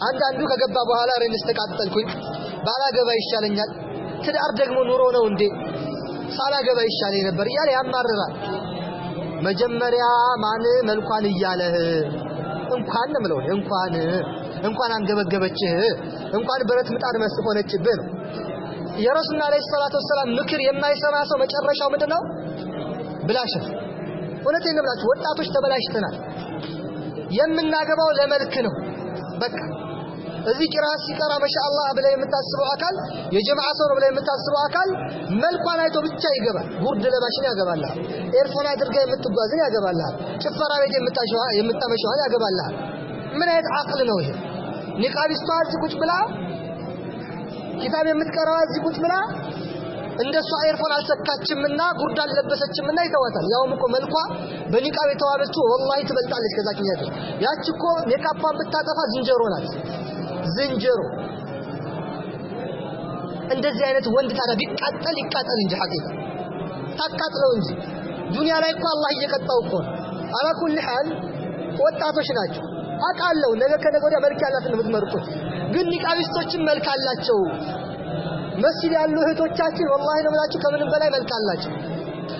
አንዳንዱ ከገባ በኋላ ረንስ ተቃጠልኩኝ ባላገባ ይሻለኛል ትዳር ደግሞ ኑሮ ነው እንዴ ሳላገባ ይሻለኝ ነበር ይያለ ያማርራል መጀመሪያ ማን መልኳን ይያለህ እንኳን ነው እንኳን አንገበገበችህ እንኳን ብረት ምጣድ መስፎነችብህ የረሱልና አለይሂ ሰላቱ ወሰለም ምክር የማይሰማ ሰው መጨረሻው ምንድነው ብላሽ ወለቴን ብላችሁ ወጣቶች ተበላሽተናል የምናገባው ለመልክ ነው በቃ እዚህ ቂራስ ሲቀራ ማሻአላህ ብለ የምታስበው አካል የጀማዓ ሰው ነው ብለ የምታስበው አካል መልኳን አይቶ ብቻ ይገባል ጉርድ ለባሽን ያገባልሃል ኤርፎን አድርገህ የምትጓዝን ያገባልሃል ጭፈራ ቤት የምታመሸዋን ያገባልሃል ምን አይነት አቅል ነው ይሄ ኒቃቢስቷ እዚህ ቁጭ ብላ ኪታብ የምትቀራው እዚህ ቁጭ ብላ እንደሷ ኤርፎን አልሰካችምና ጉርድ አልለበሰችምና ይተዋታል ያውም እኮ መልኳ በኒቃብ የተዋበችው ወላሂ ትበልጣለች ከዛችኛት ያቺ እኮ ሜካፓን ብታጠፋ ዝንጀሮ ናት ዝንጀሮ እንደዚህ አይነት ወንድ ታዲያ ቢቃጠል ይቃጠል እንጂ ሐቂቃ ታቃጥለው እንጂ ዱንያ ላይ እኮ አላህ እየቀጣው እኮ አላ ኩል ሐል ወጣቶች ናቸው አቃለው ነገ ከነገ ወዲያ መልክ ያላትን የምትመርጡት ግን ኒቃቢስቶችን መልክ አላቸው መስጊድ ያሉ እህቶቻችን ወላሂ ነው ብላችሁ ከምንም በላይ መልክ አላቸው